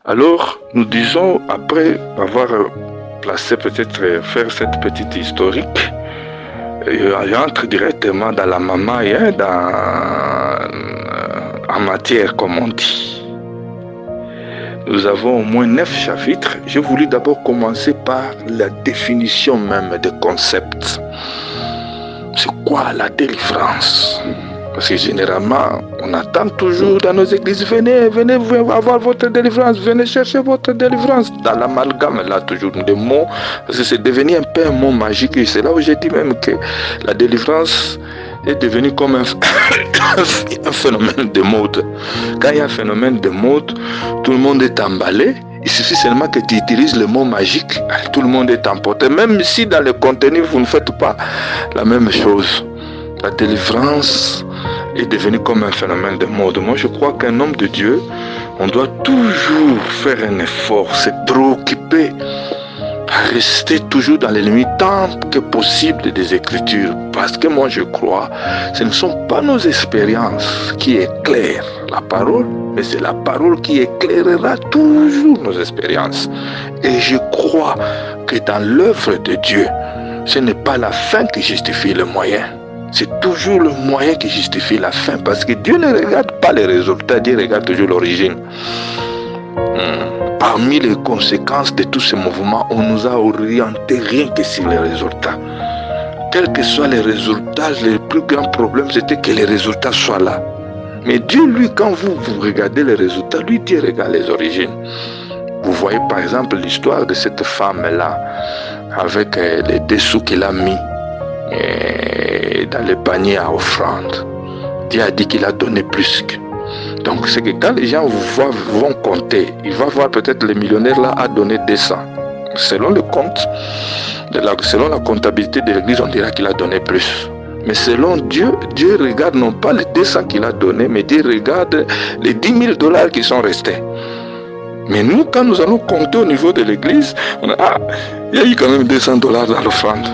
Alors, nous disons, après avoir placé peut-être, faire cette petite historique, j'entre directement dans la mamaille, en matière, comme on dit. Nous avons au moins 9 chapitres. J'ai voulu d'abord commencer par la définition même des concepts. C'est quoi la délivrance? Parce que généralement, on attend toujours dans nos églises, venez avoir votre délivrance, venez chercher votre délivrance. Dans l'amalgame, là, toujours des mots, parce que c'est devenu un peu un mot magique. Et c'est là où j'ai dit même que la délivrance est devenue comme un phénomène de mode. Quand il y a un phénomène de mode, tout le monde est emballé. Il suffit seulement que tu utilises le mot magique, tout le monde est emporté. Même si dans le contenu, vous ne faites pas la même chose. La délivrance est devenue comme un phénomène de mode. Moi, je crois qu'un homme de Dieu, on doit toujours faire un effort, se préoccuper, rester toujours dans les limites tant que possible des Écritures. Parce que moi, je crois, ce ne sont pas nos expériences qui éclairent la parole, mais c'est la parole qui éclairera toujours nos expériences. Et je crois que dans l'œuvre de Dieu, ce n'est pas la fin qui justifie le moyen. C'est toujours le moyen qui justifie la fin. Parce que Dieu ne regarde pas les résultats, Dieu regarde toujours l'origine. Parmi les conséquences de tous ces mouvements, on nous a orienté rien que sur les résultats. Quels que soient les résultats, le plus grand problème, c'était que les résultats soient là. Mais Dieu, lui, quand vous regardez les résultats, lui, Dieu regarde les origines. Vous voyez par exemple l'histoire de cette femme-là, avec les dessous qu'elle a mis dans le panier à offrande. Dieu a dit qu'il a donné plus que. Donc c'est que quand les gens vont compter, ils vont voir peut-être le millionnaire là a donné 200. Selon le compte, selon la comptabilité de l'église, on dira qu'il a donné plus. Mais selon Dieu, Dieu regarde non pas les 200 qu'il a donné, mais Dieu regarde les 10 000 dollars qui sont restés. Mais nous, quand nous allons compter au niveau de l'église, on a, il y a eu quand même 200 dollars dans l'offrande.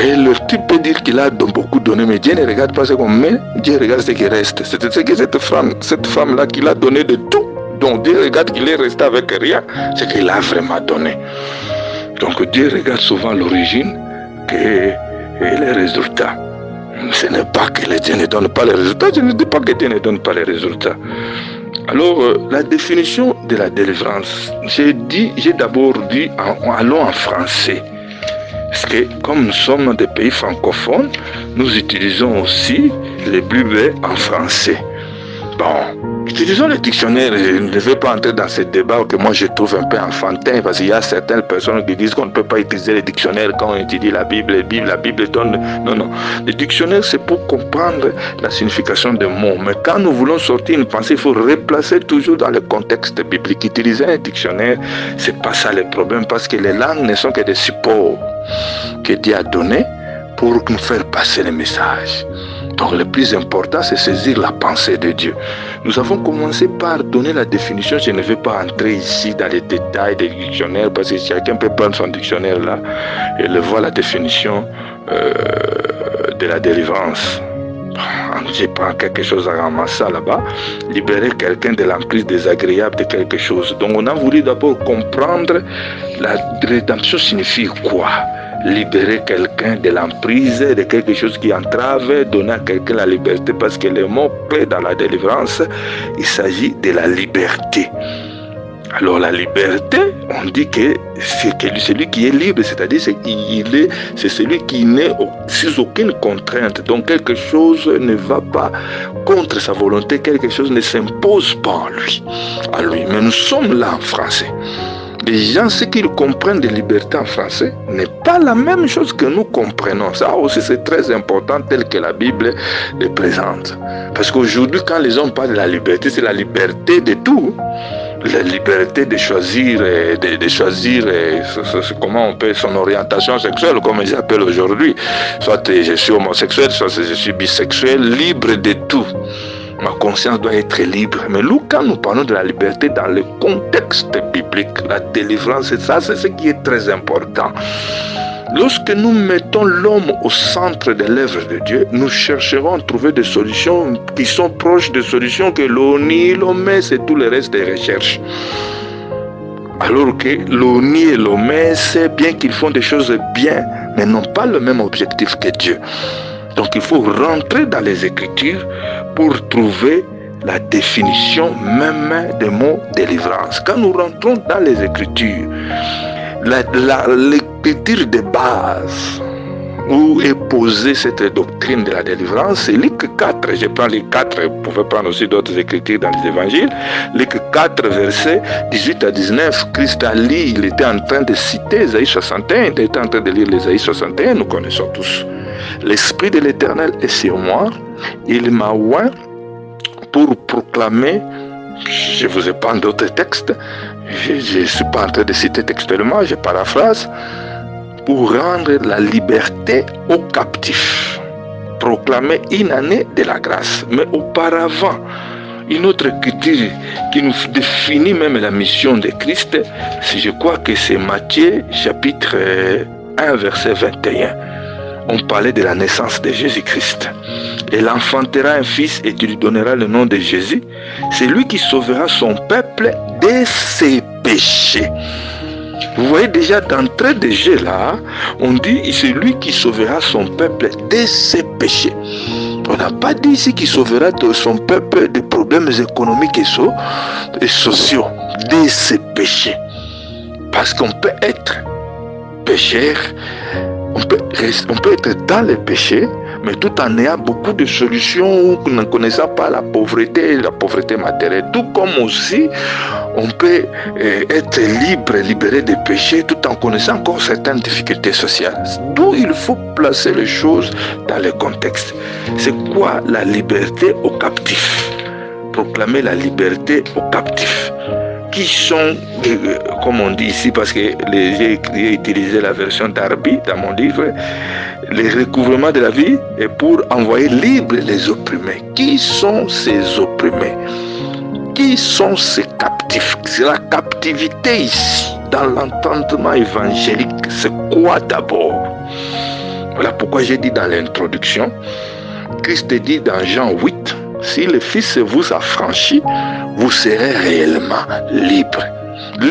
Et le type peut dire qu'il a beaucoup donné, mais Dieu ne regarde pas ce qu'on met, Dieu regarde ce qui reste. C'est ce que cette femme-là qu'il a donné de tout, donc Dieu regarde qu'il est resté avec rien, c'est qu'il a vraiment donné. Donc Dieu regarde souvent l'origine et les résultats. Ce n'est pas que Dieu ne donne pas les résultats, je ne dis pas que Dieu ne donne pas les résultats. Alors, la définition de la délivrance, j'ai d'abord dit, allons en français. Parce que comme nous sommes des pays francophones, nous utilisons aussi les Bibles en français. Bon, utilisons le dictionnaire. Je ne vais pas entrer dans ce débat que moi je trouve un peu enfantin, parce qu'il y a certaines personnes qui disent qu'on ne peut pas utiliser le dictionnaire quand on étudie la Bible. La Bible donne... Non. Le dictionnaire, c'est pour comprendre la signification des mots. Mais quand nous voulons sortir une pensée, il faut replacer toujours dans le contexte biblique. Utiliser un dictionnaire, c'est pas ça le problème, parce que les langues ne sont que des supports que Dieu a donné pour nous faire passer le message. Donc le plus important, c'est saisir la pensée de Dieu. Nous avons commencé par donner la définition. Je ne vais pas entrer ici dans les détails des dictionnaires, parce que chacun peut prendre son dictionnaire là et le voir la définition de la délivrance. Je prends quelque chose à ramasser là-bas, libérer quelqu'un de l'emprise désagréable de quelque chose. Donc on a voulu d'abord comprendre la rédemption signifie quoi. Libérer quelqu'un de l'emprise de quelque chose qui entrave, donner à quelqu'un la liberté, parce que le mot paix dans la délivrance, il s'agit de la liberté. Alors la liberté, on dit que c'est celui qui est libre, c'est-à-dire c'est celui qui n'est sous aucune contrainte. Donc quelque chose ne va pas contre sa volonté, quelque chose ne s'impose pas à lui. Mais nous sommes là en français. Les gens, ce qu'ils comprennent de liberté en français n'est pas la même chose que nous comprenons. Ça aussi, c'est très important, tel que la Bible le présente. Parce qu'aujourd'hui, quand les gens parlent de la liberté, c'est la liberté de tout. La liberté de choisir, comment on peut, son orientation sexuelle, comme ils appellent aujourd'hui. Soit je suis homosexuel, soit je suis bisexuel, libre de tout. Ma conscience doit être libre. Mais nous, quand nous parlons de la liberté dans le contexte biblique, la délivrance, c'est ce qui est très important. Lorsque nous mettons l'homme au centre de l'œuvre de Dieu, nous chercherons à trouver des solutions qui sont proches des solutions que l'ONU, l'OMS et tout le reste des recherches. Alors que l'ONI et l'OMS, c'est bien qu'ils font des choses bien, mais n'ont pas le même objectif que Dieu. Donc il faut rentrer dans les Écritures pour trouver la définition même des mots délivrance. Quand nous rentrons dans les Écritures, l'écriture de base où est posée cette doctrine de la délivrance, c'est Luc 4. Je prends les 4, vous pouvez prendre aussi d'autres écritures dans les évangiles. Luc 4, versets 18 à 19, Christ a lu, il était en train de citer Ésaïe 61, il était en train de lire l'Ésaïe 61, nous connaissons tous. L'Esprit de l'Éternel est sur moi, il m'a oint pour proclamer, je vous épargne d'autres textes, je ne suis pas en train de citer textuellement, je paraphrase, pour rendre la liberté aux captifs, proclamer une année de la grâce. Mais auparavant, une autre écriture qui nous définit même la mission de Christ, je crois que c'est Matthieu chapitre 1 verset 21. On parlait de la naissance de Jésus-Christ. Elle enfantera un fils et tu lui donneras le nom de Jésus. C'est lui qui sauvera son peuple de ses péchés. Vous voyez déjà d'entrée de jeu là, on dit c'est lui qui sauvera son peuple de ses péchés. On n'a pas dit ici qu'il sauvera son peuple des problèmes économiques et sociaux, de ses péchés. Parce qu'on peut être pécheur, on peut être dans les péchés, mais tout en ayant beaucoup de solutions, en ne connaissant pas la pauvreté matérielle. Tout comme aussi, on peut être libéré des péchés, tout en connaissant encore certaines difficultés sociales. D'où il faut placer les choses dans le contexte. C'est quoi la liberté aux captifs? Proclamer la liberté aux captifs. Qui sont, comme on dit ici, parce que j'ai utilisé la version d'Arbi dans mon livre, les recouvrements de la vie est pour envoyer libres les opprimés. Qui sont ces opprimés? Qui sont ces captifs? C'est la captivité ici, dans l'entendement évangélique. C'est quoi d'abord? Voilà pourquoi j'ai dit dans l'introduction, Christ dit dans Jean 8, si le Fils vous affranchit, vous serez réellement libre.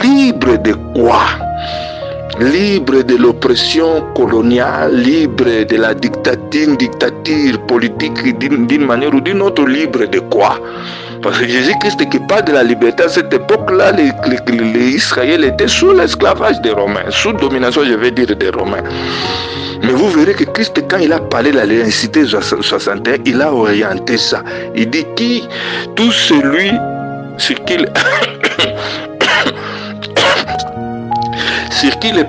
Libre de quoi? Libre de l'oppression coloniale, libre de la dictature politique d'une manière ou d'une autre, libre de quoi? Parce que Jésus-Christ qui parle de la liberté, à cette époque-là, les Israéliens étaient sous l'esclavage des Romains, sous domination, je vais dire, des Romains. Mais vous verrez que Christ, quand il a parlé de la laïcité 61, il a orienté ça. Il dit qui, tout celui, sur qui le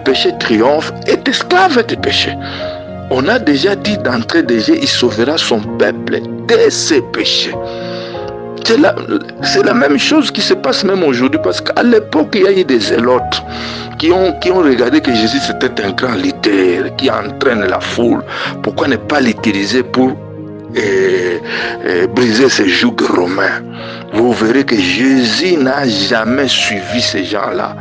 péché triomphe, est esclave des péchés. On a déjà dit d'entrée de jeu, il sauvera son peuple de ses péchés. C'est la même chose qui se passe même aujourd'hui, parce qu'à l'époque, il y a eu des zélotes qui ont regardé que Jésus c'était un grand leader qui entraîne la foule. Pourquoi ne pas l'utiliser pour briser ces jougs romains? Vous verrez que Jésus n'a jamais suivi ces gens-là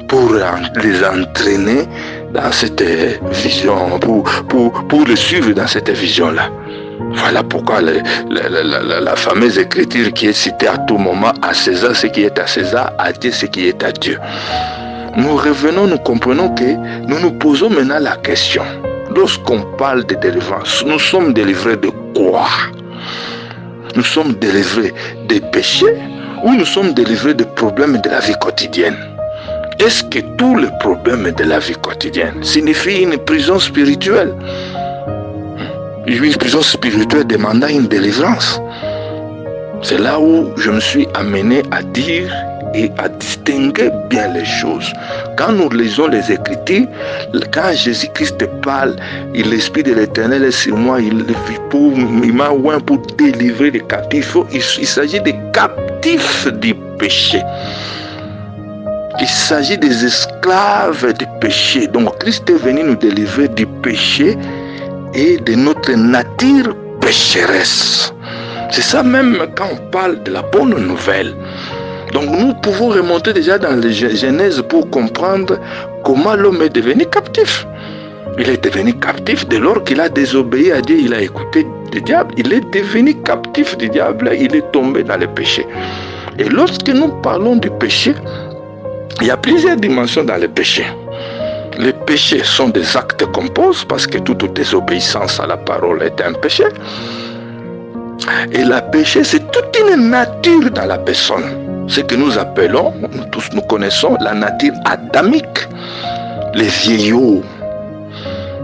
pour les entraîner dans cette vision, pour les suivre dans cette vision-là. Voilà pourquoi la fameuse écriture qui est citée à tout moment, à César ce qui est à César, à Dieu ce qui est à Dieu. Nous revenons, nous comprenons que nous nous posons maintenant la question. Lorsqu'on parle de délivrance, nous sommes délivrés de quoi? Nous sommes délivrés des péchés ou nous sommes délivrés des problèmes de la vie quotidienne? Est-ce que tous les problèmes de la vie quotidienne signifient une prison spirituelle? Une prison spirituelle demandant une délivrance. C'est là où je me suis amené à dire et à distinguer bien les choses. Quand nous lisons les Écritures, quand Jésus-Christ parle, l'Esprit de l'Éternel est sur moi, il m'a oint pour délivrer les captifs. Il s'agit des captifs du péché. Il s'agit des esclaves du péché. Donc Christ est venu nous délivrer du péché et de notre nature pécheresse. C'est ça même quand on parle de la bonne nouvelle. Donc nous pouvons remonter déjà dans la Genèse pour comprendre comment l'homme est devenu captif. Il est devenu captif dès lors qu'il a désobéi à Dieu, il a écouté le diable. Il est devenu captif du diable, il est tombé dans le péché. Et lorsque nous parlons du péché, Il y a plusieurs dimensions dans le péché. Les péchés sont des actes qu'on pose parce que toute désobéissance à la parole est un péché. Et le péché, c'est toute une nature dans la personne. Ce que nous appelons, nous tous nous connaissons, la nature adamique, les vieillots.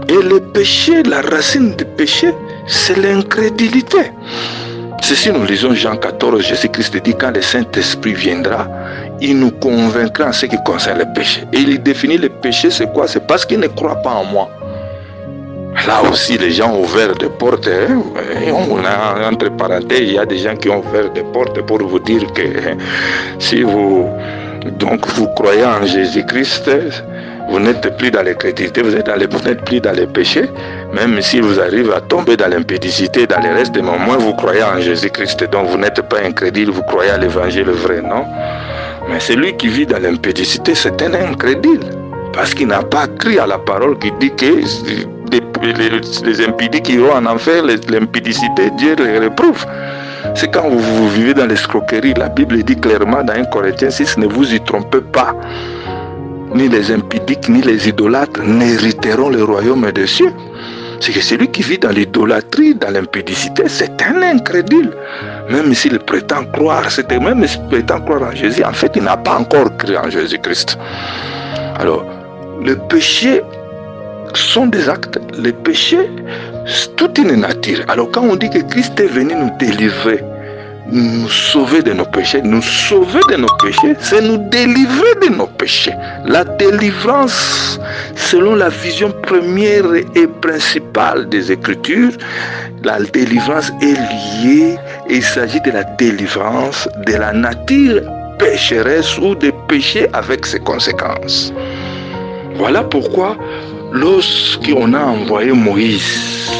Et le péché, la racine du péché, c'est l'incrédulité. Ceci, nous lisons Jean 14, Jésus-Christ dit, quand le Saint-Esprit viendra, il nous convaincra en ce qui concerne le péché. Et il définit le péché, c'est quoi? C'est parce qu'il ne croit pas en moi. Là aussi, les gens ont ouvert des portes. On a, entre parenthèses, il y a des gens qui ont ouvert des portes pour vous dire que si vous croyez en Jésus-Christ, vous n'êtes plus dans l'incrédulité, vous n'êtes plus dans les péchés. Même si vous arrivez à tomber dans l'impédicité, dans les restes, mais au moins vous croyez en Jésus-Christ. Donc vous n'êtes pas incrédule, vous croyez à l'évangile vrai, non? Mais celui qui vit dans l'impédicité, c'est un incrédule. Parce qu'il n'a pas cru à la parole qui dit que les impédiques qui iront en enfer, l'impédicité, Dieu les réprouve. C'est quand vous vivez dans l'escroquerie, la Bible dit clairement dans 1 Corinthiens 6, ne vous y trompez pas. Ni les impédiques, ni les idolâtres n'hériteront le royaume des cieux. C'est que celui qui vit dans l'idolâtrie, dans l'impédicité, c'est un incrédule. Même s'il prétend croire, même s'il prétend croire en Jésus, en fait, il n'a pas encore cru en Jésus-Christ. Alors, le péché sont des actes. Les péchés, c'est toute une nature. Alors, quand on dit que Christ est venu nous délivrer, nous sauver de nos péchés, c'est nous délivrer de nos péchés. La délivrance, selon la vision première et principale des Écritures, la délivrance est liée, et il s'agit de la délivrance de la nature pécheresse ou des péchés avec ses conséquences. Voilà pourquoi, lorsqu'on a envoyé Moïse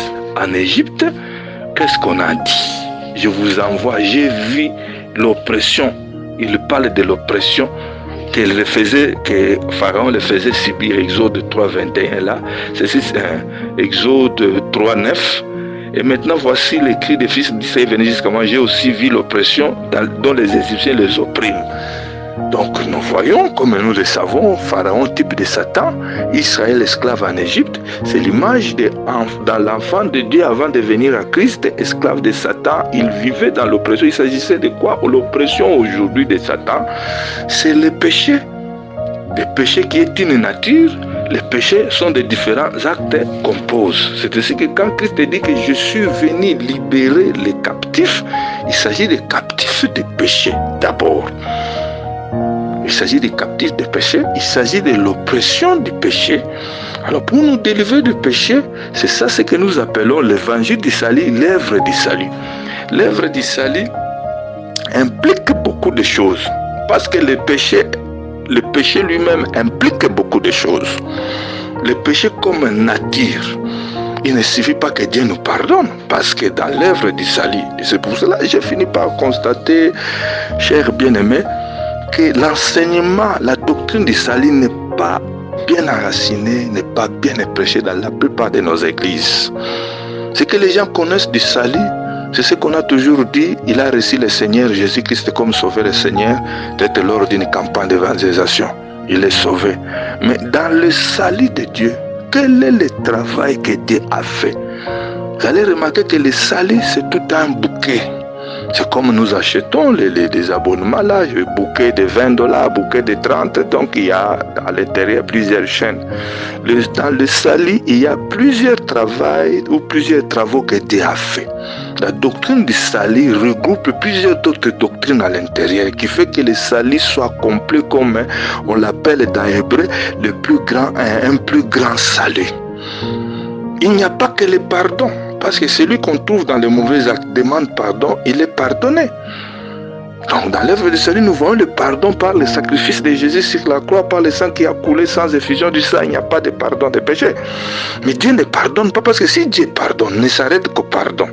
en Égypte, qu'est-ce qu'on a dit? Je vous envoie, j'ai vu l'oppression. Il parle de l'oppression que Pharaon le faisait subir. Exode 3, 21 là. C'est Exode 3, 9. Et maintenant voici les cris des fils d'Israël venus jusqu'à moi. J'ai aussi vu l'oppression dont les Égyptiens les oppriment. Donc nous voyons, comme nous le savons, Pharaon, type de Satan, Israël esclave en Égypte, c'est l'image dans l'enfant de Dieu avant de venir à Christ, esclave de Satan, il vivait dans l'oppression. Il s'agissait de quoi? L'oppression aujourd'hui de Satan, c'est le péché. Le péché qui est une nature, les péchés sont de différents actes qu'on pose. C'est ainsi que quand Christ dit que je suis venu libérer les captifs, il s'agit des captifs des péchés d'abord. Il s'agit des captifs du péché, il s'agit de l'oppression du péché. Alors pour nous délivrer du péché, c'est ça ce que nous appelons l'évangile du salut, l'œuvre du salut. L'œuvre du salut implique beaucoup de choses, parce que le péché lui-même implique beaucoup de choses. Le péché comme nature, il ne suffit pas que Dieu nous pardonne, parce que dans l'œuvre du salut, et c'est pour cela que j'ai fini par constater, chers bien-aimés, que l'enseignement, la doctrine du salut n'est pas bien enracinée, n'est pas bien prêchée dans la plupart de nos églises. Ce que les gens connaissent du salut, c'est ce qu'on a toujours dit, il a reçu le Seigneur Jésus-Christ comme sauveur et Seigneur, peut-être lors d'une campagne d'évangélisation. Il est sauvé. Mais dans le salut de Dieu, quel est le travail que Dieu a fait? Vous allez remarquer que le salut, c'est tout un bouquet. C'est comme nous achetons des abonnements là, bouquet de $20, bouquet de 30, donc il y a à l'intérieur plusieurs chaînes. Dans le salut, il y a plusieurs travaux que Dieu a fait. La doctrine du salut regroupe plusieurs autres doctrines à l'intérieur, qui fait que le salut soit complet comme on l'appelle dans l'hébreu un plus grand salut. Il n'y a pas que le pardon, parce que celui qu'on trouve dans les mauvais actes demande pardon, il est pardonné. Donc dans l'œuvre du salut, nous voyons le pardon par le sacrifice de Jésus sur la croix, par le sang qui a coulé sans effusion du sang, il n'y a pas de pardon des péchés. Mais Dieu ne pardonne pas, parce que si Dieu pardonne, ne s'arrête qu'au pardon.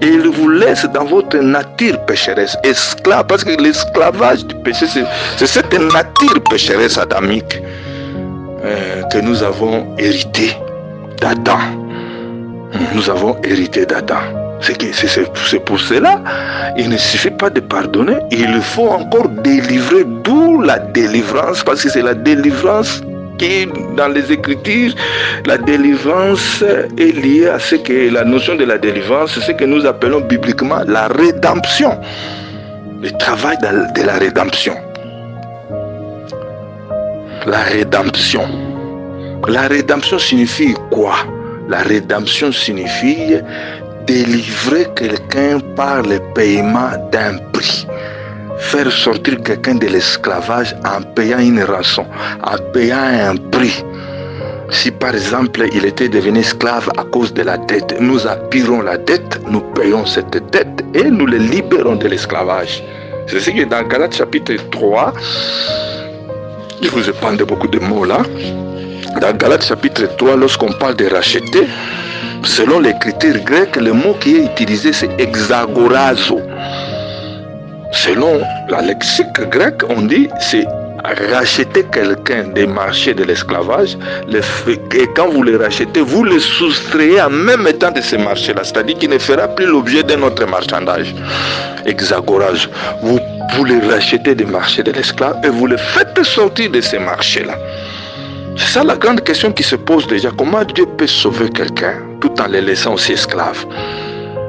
Et il vous laisse dans votre nature pécheresse, esclave, parce que l'esclavage du péché, c'est cette nature pécheresse adamique que nous avons hérité d'Adam. Nous avons hérité d'Adam. C'est pour cela, il ne suffit pas de pardonner, il faut encore délivrer, d'où la délivrance, parce que c'est la délivrance qui, dans les Écritures, la délivrance est liée à ce que la notion de la délivrance, c'est ce que nous appelons bibliquement la rédemption. Le travail de la rédemption. La rédemption. La rédemption signifie quoi? La rédemption signifie délivrer quelqu'un par le paiement d'un prix. Faire sortir quelqu'un de l'esclavage en payant une rançon, en payant un prix. Si par exemple il était devenu esclave à cause de la dette, nous appuyons la dette, nous payons cette dette et nous le libérons de l'esclavage. C'est ce qui est dans Galates chapitre 3. Je vous ai parlé de beaucoup de mots là. Dans Galates chapitre 3, lorsqu'on parle de racheter, selon l'écriture grecque, le mot qui est utilisé c'est exagorazo. Selon la lexique grecque, on dit c'est racheter quelqu'un des marchés de l'esclavage, et quand vous le rachetez, vous le soustrayez en même temps de ces marchés-là, c'est-à-dire qu'il ne fera plus l'objet d'un autre marchandage. Exagorage. Vous le rachetez des marchés de l'esclave et vous le faites sortir de ces marchés-là. C'est ça la grande question qui se pose déjà. Comment Dieu peut sauver quelqu'un tout en le laissant aussi esclave?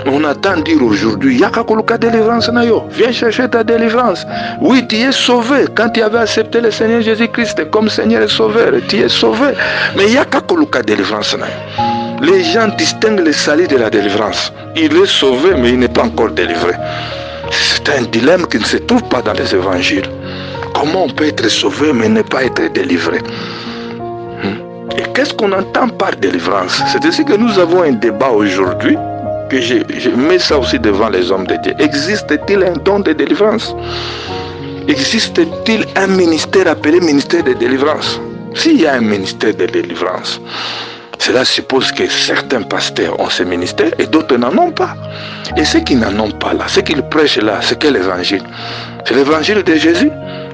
On attend dire aujourd'hui, Yakakoluka délivrance nayo, viens chercher ta délivrance. Oui, tu es sauvé. Quand tu avais accepté le Seigneur Jésus-Christ comme Seigneur et Sauveur, tu es sauvé. Mais Yakakoluka délivrance nayo. Les gens distinguent le salut de la délivrance. Il est sauvé, mais il n'est pas encore délivré. C'est un dilemme qui ne se trouve pas dans les évangiles. Comment on peut être sauvé, mais ne pas être délivré? Et qu'est-ce qu'on entend par délivrance? C'est ainsi que nous avons un débat aujourd'hui, que je mets ça aussi devant les hommes de Dieu. Existe-t-il un don de délivrance? Existe-t-il un ministère appelé ministère de délivrance? S'il y a un ministère de délivrance, cela suppose que certains pasteurs ont ce ministère et d'autres n'en ont pas. Et ceux qui n'en ont pas là, ceux qui le prêchent là, c'est quel évangile? C'est l'évangile de Jésus?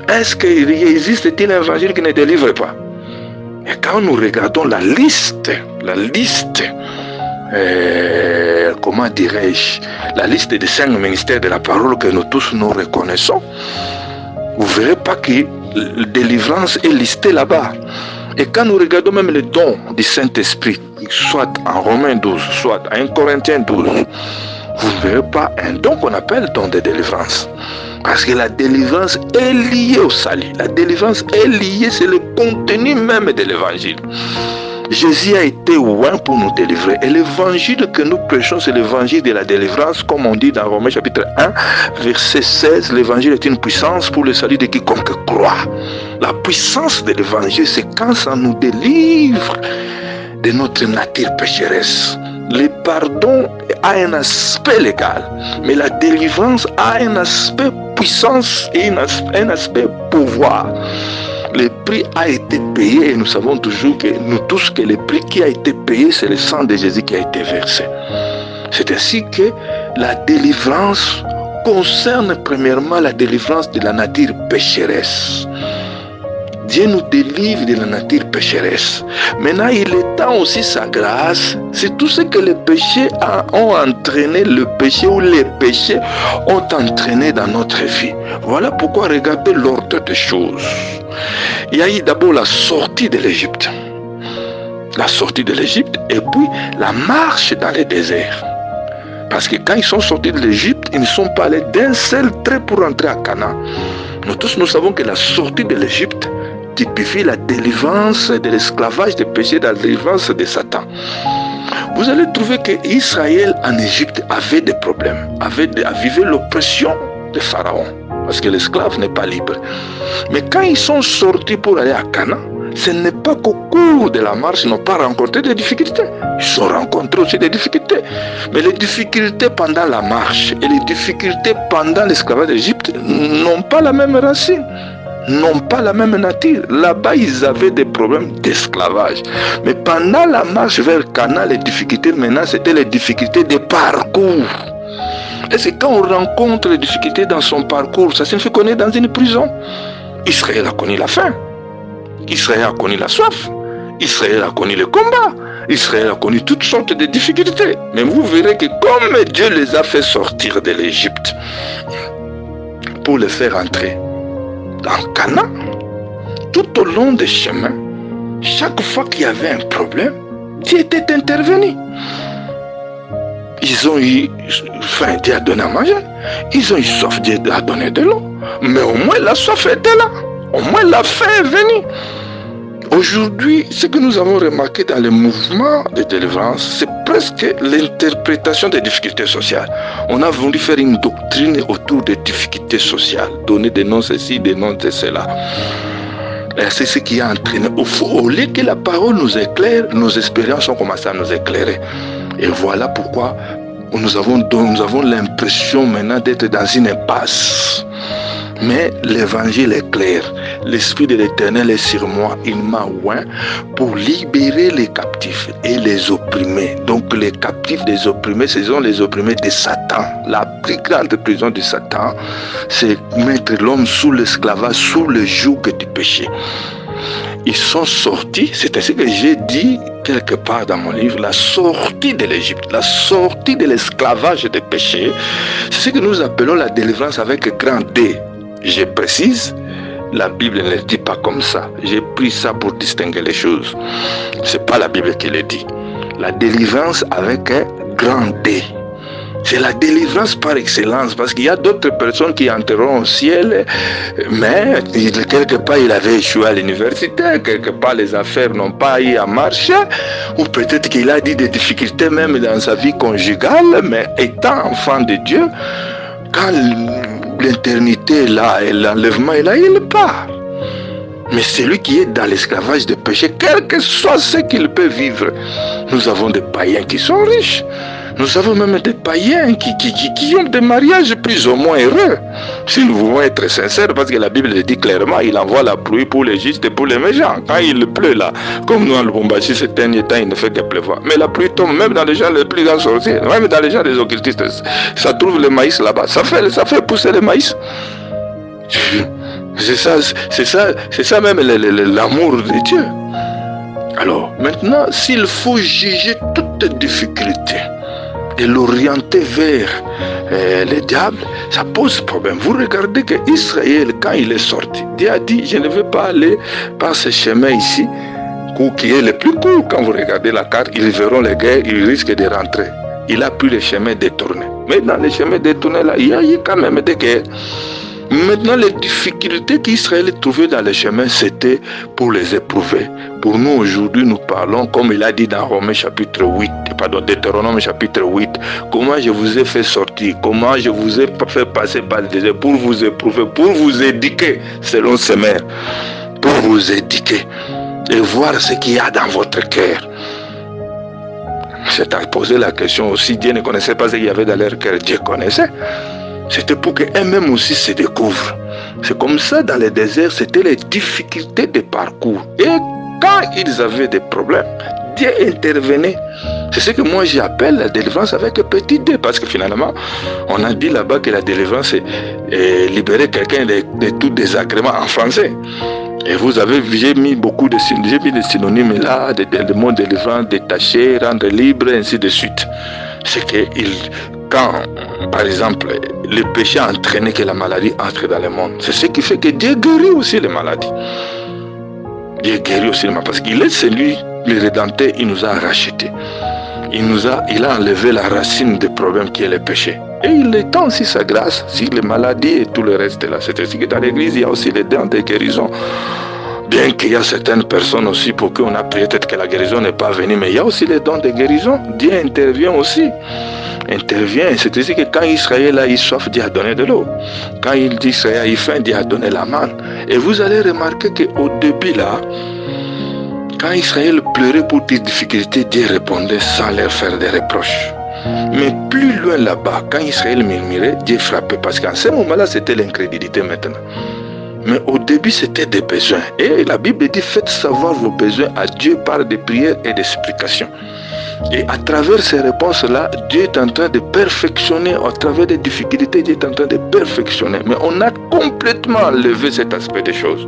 Est-ce qu'il existe-t-il un évangile qui ne délivre pas? Et quand nous regardons la liste, comment dirais-je, la liste des 5 ministères de la parole que nous tous nous reconnaissons, vous ne verrez pas que la délivrance est listée là-bas. Et quand nous regardons même les dons du Saint-Esprit, soit en Romains 12, soit en 1 Corinthiens 12, vous ne verrez pas un don qu'on appelle don de délivrance. Parce que la délivrance est liée au salut. La délivrance est liée, c'est le contenu même de l'évangile. Jésus a été loin pour nous délivrer. Et l'évangile que nous prêchons, c'est l'évangile de la délivrance, comme on dit dans Romains chapitre 1, verset 16. L'évangile est une puissance pour le salut de quiconque croit. La puissance de l'évangile, c'est quand ça nous délivre de notre nature pécheresse. Le pardon a un aspect légal, mais la délivrance a un aspect puissance et un aspect pouvoir. Le prix a été payé et nous savons toujours que nous tous que le prix qui a été payé, c'est le sang de Jésus qui a été versé. C'est ainsi que la délivrance concerne premièrement la délivrance de la nature pécheresse. Dieu nous délivre de la nature pécheresse. Maintenant, il étend aussi sa grâce. C'est tout ce que les péchés ont entraîné, le péché ou les péchés ont entraîné dans notre vie. Voilà pourquoi regardez l'ordre des choses. Il y a eu d'abord la sortie de l'Égypte. La sortie de l'Égypte et puis la marche dans le désert. Parce que quand ils sont sortis de l'Égypte, ils ne sont pas allés d'un seul trait pour entrer à Canaan. Nous tous, nous savons que la sortie de l'Égypte typifie la délivrance de l'esclavage des péchés, la délivrance de Satan. Vous allez trouver que Israël en Égypte avait des problèmes, vivait l'oppression de Pharaon, parce que l'esclave n'est pas libre. Mais quand ils sont sortis pour aller à Canaan, ce n'est pas qu'au cours de la marche, ils n'ont pas rencontré des difficultés. Ils ont rencontré aussi des difficultés. Mais les difficultés pendant la marche et les difficultés pendant l'esclavage d'Égypte n'ont pas la même racine, n'ont pas la même nature. Là-bas, ils avaient des problèmes d'esclavage. Mais pendant la marche vers Canaan, les difficultés maintenant, c'était les difficultés de parcours. Et c'est quand on rencontre les difficultés dans son parcours, ça signifie qu'on est dans une prison. Israël a connu la faim. Israël a connu la soif. Israël a connu le combat. Israël a connu toutes sortes de difficultés. Mais vous verrez que comme Dieu les a fait sortir de l'Égypte pour les faire entrer dans Cana, tout au long des chemins, chaque fois qu'il y avait un problème, Dieu était intervenu. Ils ont eu faim, Dieu a donné à manger. Ils ont eu soif, Dieu a donné de l'eau. Mais au moins la soif était là. Au moins la faim est venue. Aujourd'hui, ce que nous avons remarqué dans les mouvements de délivrance, c'est presque l'interprétation des difficultés sociales. On a voulu faire une doctrine autour des difficultés sociales, donner des noms ceci, des noms de cela. Et c'est ce qui a entraîné. Au lieu que la parole nous éclaire, nos expériences ont commencé à nous éclairer. Et voilà pourquoi nous avons l'impression maintenant d'être dans une impasse. Mais l'évangile est clair. L'Esprit de l'Éternel est sur moi. Il m'a oint pour libérer les captifs et les opprimés. Donc les captifs des opprimés, ce sont les opprimés de Satan. La plus grande prison de Satan, c'est mettre l'homme sous l'esclavage, sous le joug du péché. Ils sont sortis, c'est ainsi que j'ai dit quelque part dans mon livre, la sortie de l'Égypte, la sortie de l'esclavage des péchés, c'est ce que nous appelons la délivrance avec grand D. Je précise, la Bible ne le dit pas comme ça. J'ai pris ça pour distinguer les choses. C'est pas la Bible qui le dit. La délivrance avec un grand D. C'est la délivrance par excellence, parce qu'il y a d'autres personnes qui entreront au ciel, mais quelque part il avait échoué à l'université, quelque part les affaires n'ont pas eu à marcher, ou peut-être qu'il a dit des difficultés même dans sa vie conjugale, mais étant enfant de Dieu, quand l'éternité est là et l'enlèvement est là, il part. Mais celui qui est dans l'esclavage de péché, quel que soit ce qu'il peut vivre, nous avons des païens qui sont riches. Nous avons même des païens qui ont des mariages plus ou moins heureux. Si nous voulons être sincères, parce que la Bible le dit clairement, il envoie la pluie pour les justes et pour les méchants. Quand il pleut là, comme nous en Lubumbashi, ces derniers temps, il ne fait que pleuvoir. Mais la pluie tombe même dans les gens les plus grands sorciers, même dans les gens des occultistes. Ça trouve le maïs là-bas. Ça fait pousser le maïs. C'est ça même l'amour de Dieu. Alors, maintenant, s'il faut juger toute difficulté et l'orienter vers le diable, ça pose problème. Vous regardez que Israël, quand il est sorti, Dieu a dit, je ne veux pas aller par ce chemin ici, qui est le plus court. Quand vous regardez la carte, ils verront les guerres, ils risquent de rentrer. Il a pris le chemin détourné. Mais dans les chemins détournés là, il y a quand même des guerres. Maintenant, les difficultés qu'Israël trouvait dans les chemins, c'était pour les éprouver. Pour nous, aujourd'hui, nous parlons, comme il a dit dans Deutéronome chapitre 8, comment je vous ai fait sortir, comment je vous ai fait passer par le désert pour vous éprouver, pour vous éduquer selon ses mères, pour vous éduquer et voir ce qu'il y a dans votre cœur. C'est à poser la question aussi, Dieu ne connaissait pas ce qu'il y avait dans leur cœur, Dieu connaissait. C'était pour qu'eux-mêmes aussi se découvrent. C'est comme ça dans les déserts, c'était les difficultés de parcours. Et quand ils avaient des problèmes, Dieu intervenait. C'est ce que moi j'appelle la délivrance avec un petit D, parce que finalement, on a dit là-bas que la délivrance est libérer quelqu'un de tout désagrément en français. Et vous avez, j'ai mis des synonymes là, des mots délivrance, détacher, rendre libre, ainsi de suite. C'est que quand, par exemple, le péché a entraîné que la maladie entre dans le monde, c'est ce qui fait que Dieu guérit aussi les maladies. Dieu guérit aussi les maladies, parce qu'il est celui, le Rédempteur, il nous a rachetés. Il a enlevé la racine des problèmes qui est le péché. Et il étend aussi sa grâce sur les maladies et tout le reste là. C'est ainsi que dans l'église, il y a aussi les dons de guérison. Bien qu'il y a certaines personnes aussi pour qui on a peut-être que la guérison n'est pas venue, mais il y a aussi les dons de guérison. Dieu intervient aussi. C'est ainsi que quand Israël a eu soif, Dieu a donné de l'eau. Quand il dit Israël a eu faim, Dieu a donné la manne. Et vous allez remarquer qu'au début là, quand Israël pleurait pour des difficultés, Dieu répondait sans leur faire des reproches. Mais plus loin là-bas, quand Israël murmurait, Dieu frappait. Parce qu'en ce moment-là, c'était l'incrédulité maintenant. Mais au début, c'était des besoins. Et la Bible dit, faites savoir vos besoins à Dieu par des prières et des supplications. Et à travers ces réponses-là, Dieu est en train de perfectionner, à travers des difficultés, Dieu est en train de perfectionner. Mais on a complètement enlevé cet aspect des choses.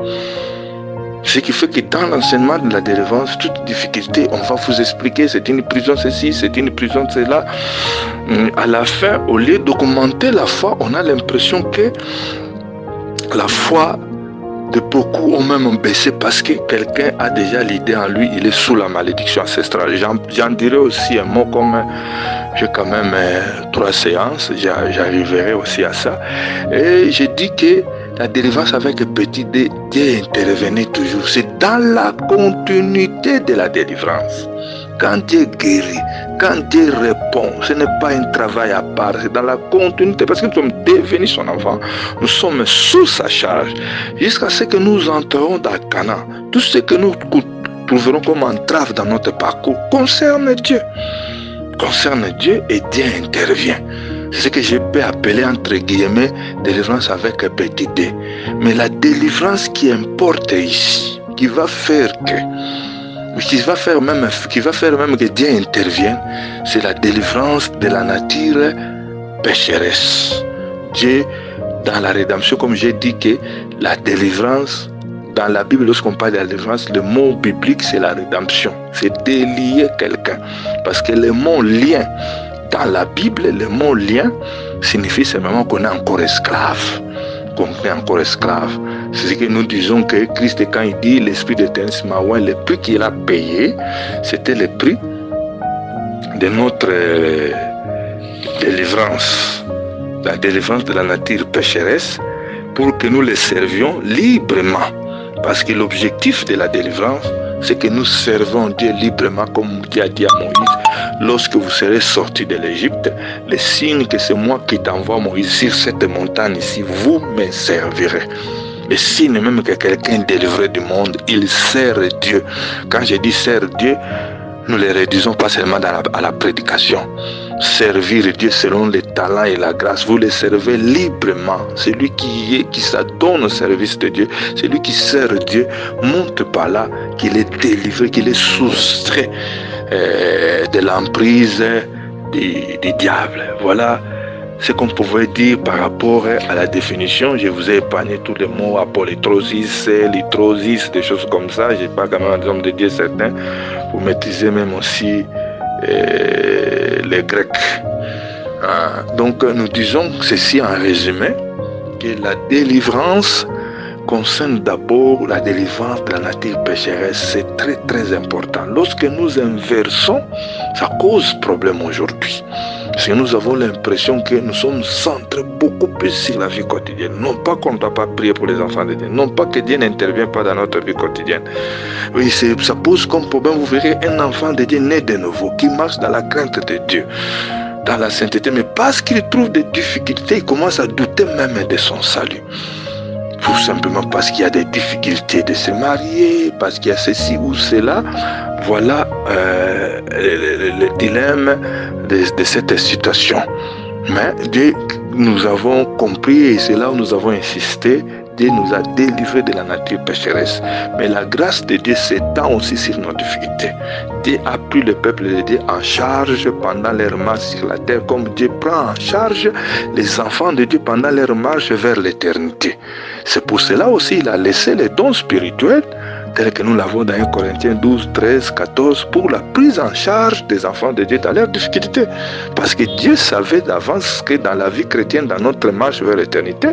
Ce qui fait que dans l'enseignement de la délivrance, toute difficulté, on va vous expliquer, c'est une prison ceci, c'est une prison cela. À la fin, au lieu d'augmenter la foi, on a l'impression que la foi de beaucoup ont même baissé parce que quelqu'un a déjà l'idée en lui, il est sous la malédiction ancestrale. J'en dirais aussi un mot comme j'ai quand même 3 séances, j'arriverai aussi à ça. Et j'ai dit que la délivrance avec petit d, Dieu intervenait toujours. C'est dans la continuité de la délivrance. Quand Dieu guérit, quand Dieu répond, ce n'est pas un travail à part, c'est dans la continuité, parce que nous sommes devenus son enfant, nous sommes sous sa charge, jusqu'à ce que nous entrons dans Canaan. Tout ce que nous trouverons comme entrave dans notre parcours concerne Dieu et Dieu intervient. C'est ce que je peux appeler entre guillemets délivrance avec un petit d. Mais la délivrance qui importe ici, qui va faire même que Dieu intervienne, c'est la délivrance de la nature pécheresse. Dieu, dans la rédemption, comme j'ai dit que la délivrance, dans la Bible, lorsqu'on parle de la délivrance, le mot biblique, c'est la rédemption. C'est délier quelqu'un. Parce que le mot lien, dans la Bible, le mot lien signifie simplement qu'on est encore esclave. C'est ce que nous disons que Christ, quand il dit l'Esprit d'éternel Maouin, le prix qu'il a payé, c'était le prix de notre délivrance, la délivrance de la nature pécheresse, pour que nous le servions librement. Parce que l'objectif de la délivrance, c'est que nous servons Dieu librement, comme Dieu a dit à Moïse. Lorsque vous serez sortis de l'Égypte, le signe que c'est moi qui t'envoie, Moïse, sur cette montagne ici, vous me servirez. Le signe même que quelqu'un délivré du monde, il sert Dieu. Quand je dis sert Dieu, nous le réduisons pas seulement à la prédication. Servir Dieu selon les talents et la grâce, vous le servez librement. Celui qui s'adonne au service de Dieu, celui qui sert Dieu, montre par là qu'il est délivré, qu'il est soustrait de l'emprise du diable. Voilà ce qu'on pouvait dire par rapport à la définition. Je vous ai épargné tous les mots, apolétrosis, litrosis, des choses comme ça. Je n'ai pas quand même un homme de Dieu certain. Vous maîtrisez même aussi les Grecs. Donc nous disons ceci en résumé, que la délivrance concerne d'abord la délivrance de la nature pécheresse. C'est très très important. Lorsque nous inversons, ça cause problème aujourd'hui. Parce que nous avons l'impression que nous sommes centrés beaucoup plus sur la vie quotidienne. Non pas qu'on ne doit pas prier pour les enfants de Dieu. Non pas que Dieu n'intervient pas dans notre vie quotidienne. Oui, ça pose comme problème, vous verrez un enfant de Dieu né de nouveau, qui marche dans la crainte de Dieu, dans la sainteté. Mais parce qu'il trouve des difficultés, il commence à douter même de son salut. Tout simplement parce qu'il y a des difficultés de se marier, parce qu'il y a ceci ou cela. Voilà le dilemme de cette situation. Mais Dieu, nous avons compris, et c'est là où nous avons insisté, Dieu nous a délivrés de la nature pécheresse. Mais la grâce de Dieu s'étend aussi sur nos difficultés. Dieu a pris le peuple de Dieu en charge pendant leur marche sur la terre, comme Dieu prend en charge les enfants de Dieu pendant leur marche vers l'éternité. C'est pour cela aussi il a laissé les dons spirituels, tels que nous l'avons dans 1 Corinthiens 12, 13, 14, pour la prise en charge des enfants de Dieu dans leurs difficultés. Parce que Dieu savait d'avance que dans la vie chrétienne, dans notre marche vers l'éternité,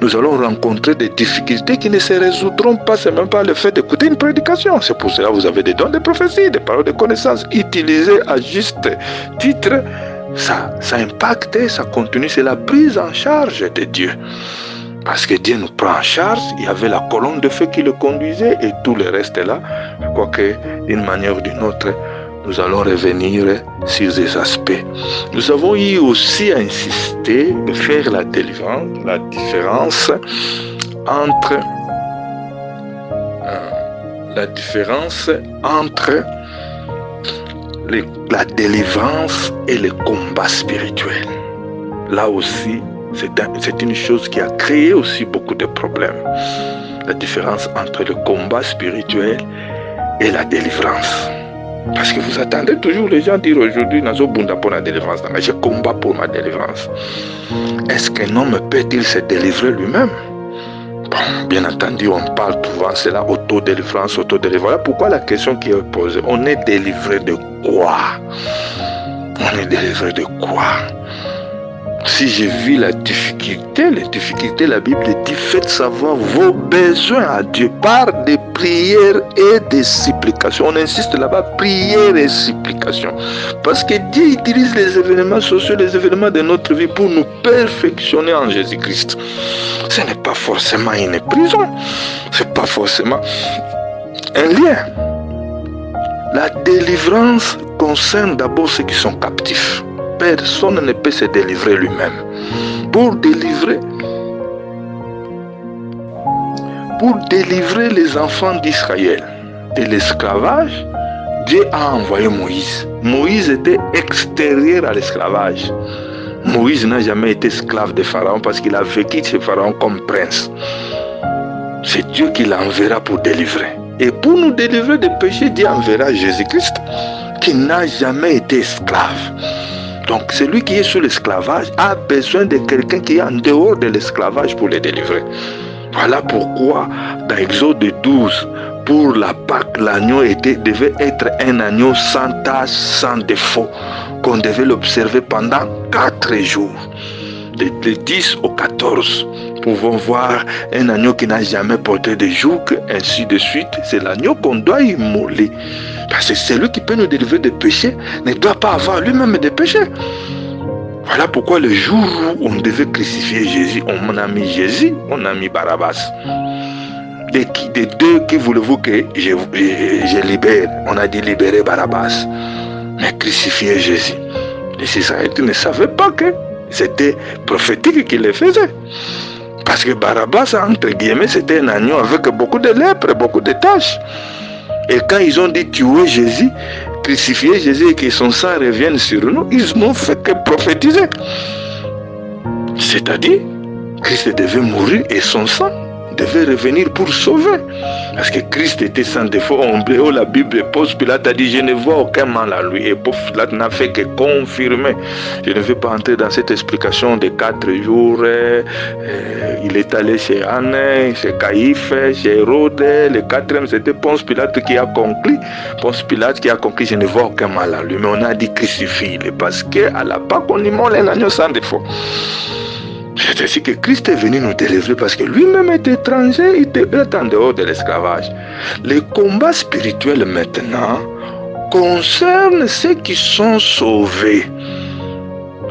nous allons rencontrer des difficultés qui ne se résoudront pas seulement par le fait d'écouter une prédication. C'est pour cela que vous avez des dons de prophétie, des paroles de connaissance utilisées à juste titre. Ça impacte, ça continue, c'est la prise en charge de Dieu. Parce que Dieu nous prend en charge, il y avait la colonne de feu qui le conduisait et tout le reste est là. Je crois que d'une manière ou d'une autre, nous allons revenir sur ces aspects. Nous avons eu aussi à insister de faire la délivrance, la différence entre la délivrance et le combat spirituel. Là aussi, c'est une chose qui a créé aussi beaucoup de problèmes. La différence entre le combat spirituel et la délivrance. Parce que vous attendez toujours les gens dire aujourd'hui, Nazo Bunda pour la délivrance, je combat pour ma délivrance. Est-ce qu'un homme peut-il se délivrer lui-même? Bon, bien entendu, on parle souvent, c'est la autodélivrance. Voilà pourquoi la question qui est posée, on est délivré de quoi? On est délivré de quoi? Si je vis les difficultés, la Bible dit, faites savoir vos besoins à Dieu par des prières et des supplications. On insiste là-bas, prières et supplications. Parce que Dieu utilise les événements sociaux, les événements de notre vie pour nous perfectionner en Jésus-Christ. Ce n'est pas forcément une prison, ce n'est pas forcément un lien. La délivrance concerne d'abord ceux qui sont captifs. Personne ne peut se délivrer lui-même. Pour délivrer les enfants d'Israël de l'esclavage, Dieu a envoyé Moïse. Moïse était extérieur à l'esclavage. Moïse n'a jamais été esclave de Pharaon parce qu'il a vécu chez Pharaon comme prince. C'est Dieu qui l'enverra pour délivrer. Et pour nous délivrer des péchés, Dieu enverra Jésus-Christ qui n'a jamais été esclave. Donc celui qui est sous l'esclavage a besoin de quelqu'un qui est en dehors de l'esclavage pour le délivrer. Voilà pourquoi dans Exode 12, pour la Pâque, l'agneau devait être un agneau sans tache, sans défaut, qu'on devait l'observer pendant 4 jours. De 10 au 14, nous pouvons voir un agneau qui n'a jamais porté de joug, ainsi de suite. C'est l'agneau qu'on doit immoler. Parce que celui qui peut nous délivrer des péchés ne doit pas avoir lui-même des péchés. Voilà pourquoi le jour où on devait crucifier Jésus, on a mis Jésus, on a mis Barabbas. Des deux, qui voulez-vous que je libère? On a dit libérer Barabbas, mais crucifier Jésus. Les Israélites ne savaient pas que c'était prophétique qu'il le faisait. Parce que Barabbas, entre guillemets, c'était un agneau avec beaucoup de lèpre, beaucoup de taches. Et quand ils ont dit tuer Jésus, crucifier Jésus et que son sang revienne sur nous, ils n'ont fait que prophétiser. C'est-à-dire, Christ devait mourir et son sang devait revenir pour sauver. Parce que Christ était sans défaut. La Bible, Ponce Pilate a dit, je ne vois aucun mal à lui. Et Ponce Pilate n'a fait que confirmer. Je ne vais pas entrer dans cette explication de 4 jours. Il est allé chez Anne, chez Caïphe, chez Hérode. Le 4e, c'était Ponce Pilate qui a conclu. Ponce Pilate qui a conclu, je ne vois aucun mal à lui. Mais on a dit crucifie-le. Parce qu'à la Pâque, on immole un agneau sans défaut. C'est ainsi que Christ est venu nous délivrer parce que lui-même est étranger, il était en dehors de l'esclavage. Les combats spirituels maintenant concernent ceux qui sont sauvés.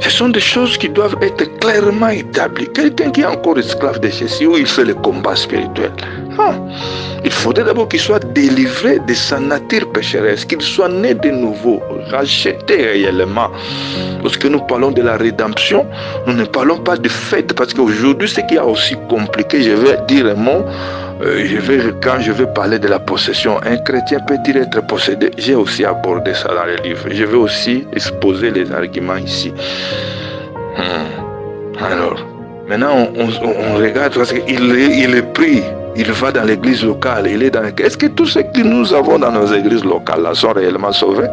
Ce sont des choses qui doivent être clairement établies. Quelqu'un qui est encore esclave de Jésus, où il fait le combat spirituel. Non. Il faudrait d'abord qu'il soit délivré de sa nature pécheresse, qu'il soit né de nouveau, racheté réellement. Lorsque nous parlons de la rédemption, nous ne parlons pas de fête, parce qu'aujourd'hui, ce qui est aussi compliqué, je vais dire un mot, quand je vais parler de la possession, un chrétien peut-il être possédé? J'ai aussi abordé ça dans les livres. Je vais aussi exposer les arguments ici. Alors, maintenant, on regarde, parce qu'il est pris. Il va dans l'église locale, il est dans... Est-ce que tous ceux que nous avons dans nos églises locales là sont réellement sauvés?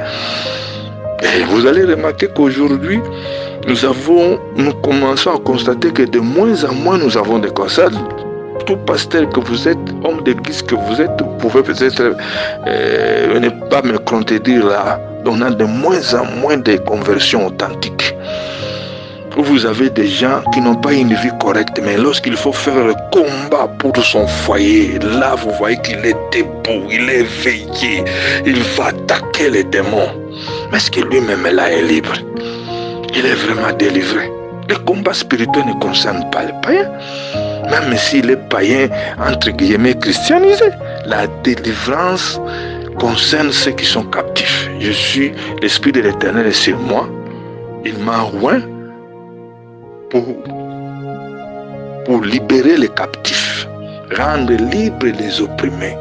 Et vous allez remarquer qu'aujourd'hui, nous commençons à constater que de moins en moins nous avons des concerts. Tout pasteur que vous êtes, homme d'église que vous êtes, vous pouvez peut-être ne pas me contredire là. On a de moins en moins de conversions authentiques. Vous avez des gens qui n'ont pas une vie correcte, mais lorsqu'il faut faire le combat pour son foyer, là vous voyez qu'il est debout, il est éveillé, il va attaquer les démons. Mais est-ce que lui-même là est libre? Il est vraiment délivré. Le combat spirituel ne concerne pas les païens, même s'il est païen, entre guillemets, christianisé. La délivrance concerne ceux qui sont captifs. Je suis, l'Esprit de l'Éternel est sur moi. Il m'a oint pour libérer les captifs, rendre libres les opprimés.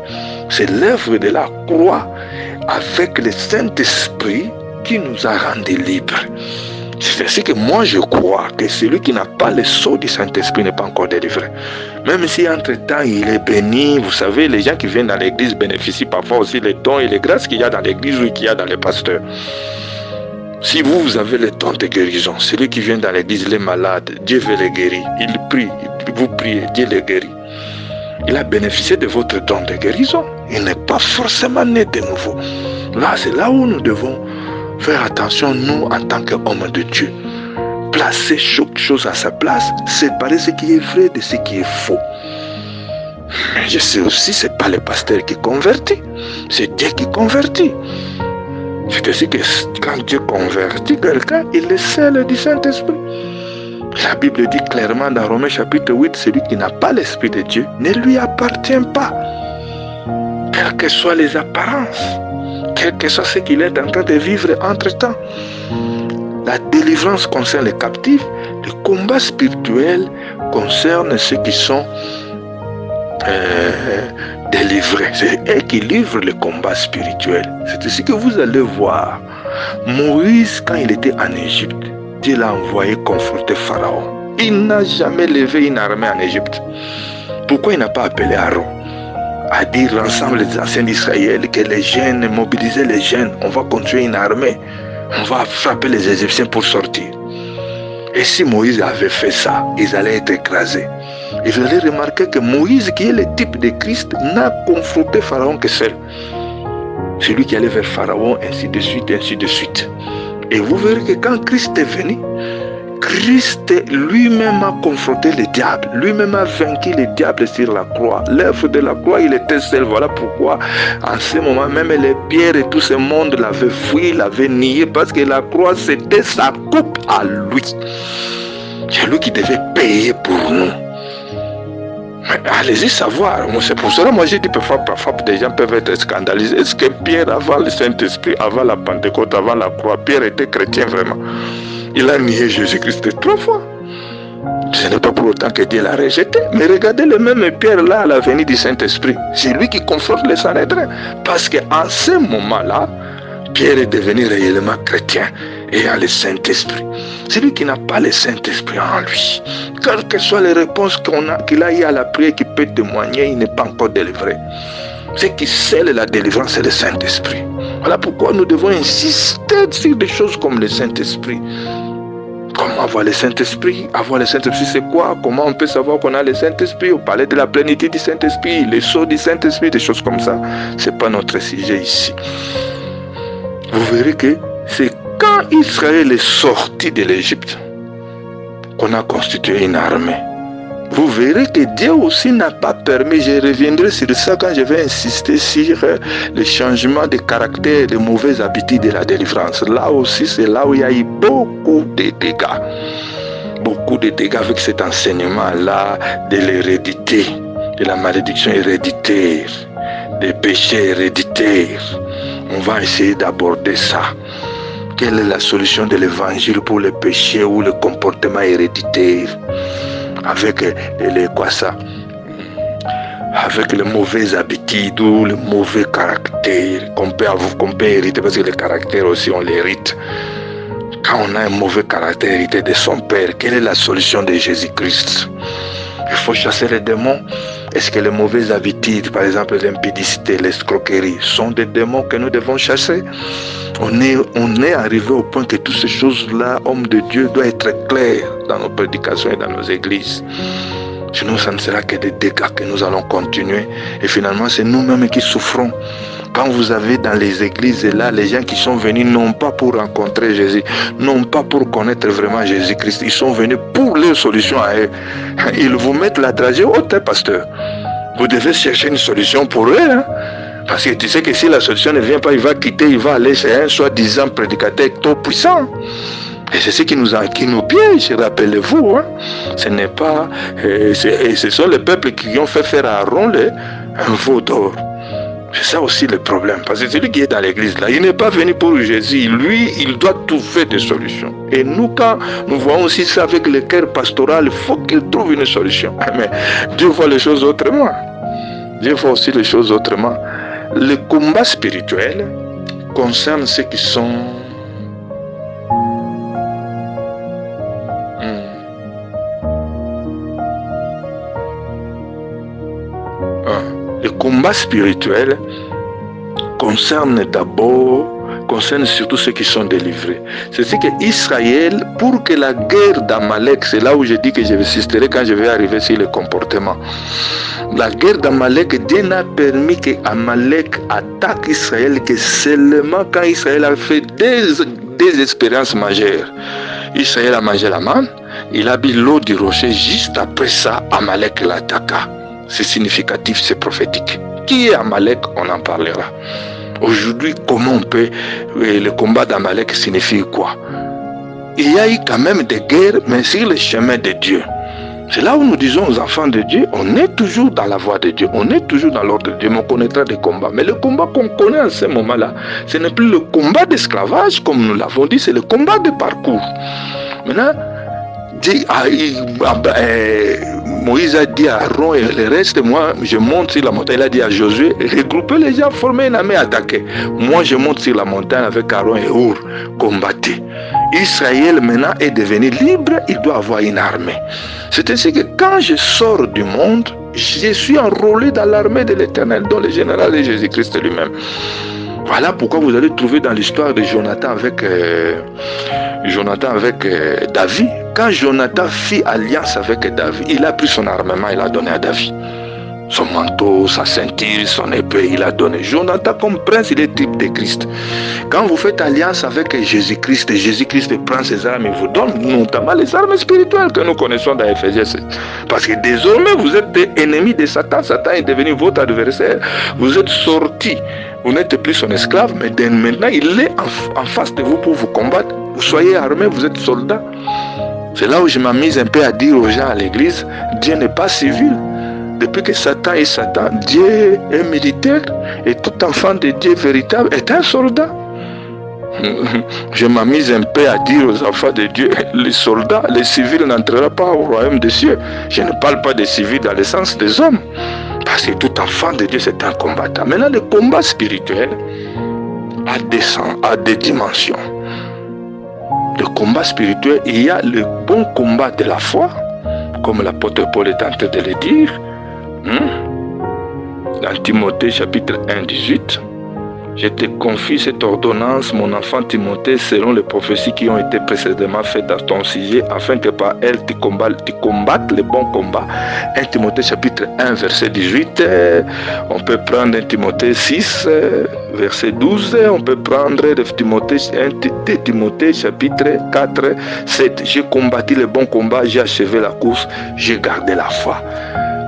C'est l'œuvre de la croix avec le Saint-Esprit qui nous a rendus libres. C'est ainsi que moi je crois que celui qui n'a pas le sceau du Saint-Esprit n'est pas encore délivré. Même si entre-temps il est béni, vous savez, les gens qui viennent dans l'église bénéficient parfois aussi les dons et les grâces qu'il y a dans l'église ou qu'il y a dans les pasteurs. Si vous avez le don de guérison, celui qui vient dans l'église, il est malade, Dieu veut le guérir. Il prie, vous priez, Dieu le guérit. Il a bénéficié de votre don de guérison. Il n'est pas forcément né de nouveau. Là, c'est là où nous devons faire attention, nous, en tant qu'hommes de Dieu. placer chaque chose à sa place, séparer ce qui est vrai de ce qui est faux. Mais je sais aussi, ce n'est pas le pasteur qui convertit, c'est Dieu qui convertit. C'est ainsi que quand Dieu convertit quelqu'un, il le scelle du Saint-Esprit. La Bible dit clairement dans Romains chapitre 8, celui qui n'a pas l'Esprit de Dieu ne lui appartient pas. Quelles que soient les apparences, quel que soit ce qu'il est en train de vivre entre-temps. La délivrance concerne les captifs, le combat spirituel concerne ceux qui sont délivrés. C'est eux qui livrent le combat spirituel. C'est ici que vous allez voir. Moïse, quand il était en Égypte, Dieu l'a envoyé confronter Pharaon. Il n'a jamais levé une armée en Égypte. Pourquoi il n'a pas appelé Aaron à dire ensemble les anciens d'Israël que les jeunes, mobiliser les jeunes, on va construire une armée, on va frapper les Égyptiens pour sortir. Et si Moïse avait fait ça, ils allaient être écrasés. Et vous allez remarquer que Moïse, qui est le type de Christ, n'a confronté Pharaon que seul. Celui qui allait vers Pharaon, ainsi de suite, ainsi de suite. Et vous verrez que quand Christ est venu, Christ lui-même a confronté le diable, lui-même a vaincu le diable sur la croix. L'œuvre de la croix, il était seul. Voilà pourquoi, en ce moment, même les pierres et tout ce monde l'avaient fui, l'avaient nié, parce que la croix, c'était sa coupe à lui. C'est lui qui devait payer pour nous. Mais allez-y savoir. C'est pour cela, moi j'ai dit parfois des gens peuvent être scandalisés. Est-ce que Pierre, avant le Saint-Esprit, avant la Pentecôte, avant la croix, Pierre était chrétien vraiment? Il a nié Jésus-Christ 3 fois. Ce n'est pas pour autant que Dieu l'a rejeté. Mais regardez le même Pierre là à la venue du Saint-Esprit. C'est lui qui confronte les Sanhédrins. Parce qu'en ce moment-là, Pierre est devenu réellement chrétien et a le Saint-Esprit. Celui qui n'a pas le Saint-Esprit en lui, quelles que soient les réponses qu'il a eues à la prière, qui peut témoigner, il n'est pas encore délivré. Ce qui scelle la délivrance, c'est le Saint-Esprit. Voilà pourquoi nous devons insister sur des choses comme le Saint-Esprit. Comment avoir le Saint-Esprit? Avoir le Saint-Esprit, c'est quoi? Comment on peut savoir qu'on a le Saint-Esprit? On parlait de la plénitude du Saint-Esprit, les sceaux du Saint-Esprit, des choses comme ça. Ce n'est pas notre sujet ici. Vous verrez que c'est quand Israël est sorti de l'Égypte qu'on a constitué une armée. Vous verrez que Dieu aussi n'a pas permis, je reviendrai sur ça quand je vais insister sur le changement de caractère, de mauvaises habitudes de la délivrance. Là aussi, c'est là où il y a eu beaucoup de dégâts. Beaucoup de dégâts avec cet enseignement-là de l'hérédité, de la malédiction héréditaire, des péchés héréditaires. On va essayer d'aborder ça. Quelle est la solution de l'évangile pour le péché ou le comportement héréditaire? Avec avec les mauvaises habitudes ou le mauvais caractère qu'on peut hériter, parce que le caractère aussi on l'hérite. Quand on a un mauvais caractère hérité de son père, quelle est la solution de Jésus-Christ? Il faut chasser les démons. Est-ce que les mauvaises habitudes, par exemple l'impudicité, l'escroquerie, sont des démons que nous devons chasser? On est arrivé au point que toutes ces choses-là, homme de Dieu, doit être clair dans nos prédications et dans nos églises. Sinon, ça ne sera que des dégâts que nous allons continuer. Et finalement, c'est nous-mêmes qui souffrons. Quand vous avez dans les églises là, les gens qui sont venus non pas pour rencontrer Jésus, non pas pour connaître vraiment Jésus-Christ, ils sont venus pour leur solution à eux. Ils vous mettent la dragée haute, pasteur. Vous devez chercher une solution pour eux. Parce que tu sais que si la solution ne vient pas, il va quitter, il va aller chez un soi-disant prédicateur trop puissant. Et c'est ce qui nous piège, rappelez-vous. Ce n'est pas... ce sont les peuples qui ont fait faire à Aaron un veau d'or. C'est ça aussi le problème. Parce que celui qui est dans l'église là, il n'est pas venu pour Jésus. Lui, il doit trouver des solutions. Et nous, quand nous voyons aussi ça avec le cœur pastoral, il faut qu'il trouve une solution. Mais Dieu voit les choses autrement. Dieu voit aussi les choses autrement. Le combat spirituel concerne ceux qui sont... Le combat spirituel concerne surtout ceux qui sont délivrés. C'est ce que Israël, pour que la guerre d'Amalek, c'est là où je dis que je insisterai quand je vais arriver sur le comportement. La guerre d'Amalek, Dieu n'a permis que Amalek attaque Israël que seulement quand Israël a fait des expériences majeures. Israël a mangé la manne, il a bu l'eau du rocher, juste après ça, Amalek l'attaqua. C'est significatif, c'est prophétique. Qui est Amalek? On en parlera. Aujourd'hui, comment on peut... Le combat d'Amalek signifie quoi? Il y a eu quand même des guerres, mais sur le chemin de Dieu. C'est là où nous disons aux enfants de Dieu, on est toujours dans la voie de Dieu, on est toujours dans l'ordre de Dieu, mais on connaîtra des combats. Mais le combat qu'on connaît en ce moment-là, ce n'est plus le combat d'esclavage, comme nous l'avons dit, c'est le combat de parcours. Maintenant, Moïse a dit à Aaron et le reste, moi je monte sur la montagne. Il a dit à Josué, regroupez les gens, formez une armée, attaquez. Moi je monte sur la montagne avec Aaron et Hur, combattez. Israël maintenant est devenu libre, il doit avoir une armée. C'est ainsi que quand je sors du monde, je suis enrôlé dans l'armée de l'Éternel, dont le général est Jésus-Christ lui-même. Voilà pourquoi vous allez trouver dans l'histoire de Jonathan avec David. Quand Jonathan fit alliance avec David, il a pris son armement, il a donné à David. Son manteau, sa ceinture, son épée, il a donné. Jonathan, comme prince, il est type de Christ. Quand vous faites alliance avec Jésus-Christ, Jésus-Christ prend ses armes et vous donne, notamment les armes spirituelles que nous connaissons dans Éphésiens 7. Parce que désormais, vous êtes des ennemis de Satan. Satan est devenu votre adversaire. Vous êtes sortis. Vous n'êtes plus son esclave, mais maintenant, il est en face de vous pour vous combattre. Vous soyez armés, vous êtes soldats. C'est là où je m'amuse un peu à dire aux gens à l'église, Dieu n'est pas civil. Depuis que Satan est Satan, Dieu est militaire et tout enfant de Dieu véritable est un soldat. Je m'amuse un peu à dire aux enfants de Dieu, les soldats, les civils n'entreront pas au royaume des cieux. Je ne parle pas des civils dans le sens des hommes. Parce que tout enfant de Dieu, c'est un combattant. Maintenant, le combat spirituel a des dimensions. Le combat spirituel, il y a le bon combat de la foi, comme l'apôtre Paul est en train de le dire. Dans Timothée chapitre 1, 18, je te confie cette ordonnance, mon enfant Timothée, selon les prophéties qui ont été précédemment faites à ton sujet, afin que par elles tu combattes le bon combat. 1 Timothée chapitre 1, verset 18, on peut prendre 1 Timothée 6, verset 12, on peut prendre 1 Timothée chapitre 4, 7. J'ai combattu le bon combat, j'ai achevé la course, j'ai gardé la foi.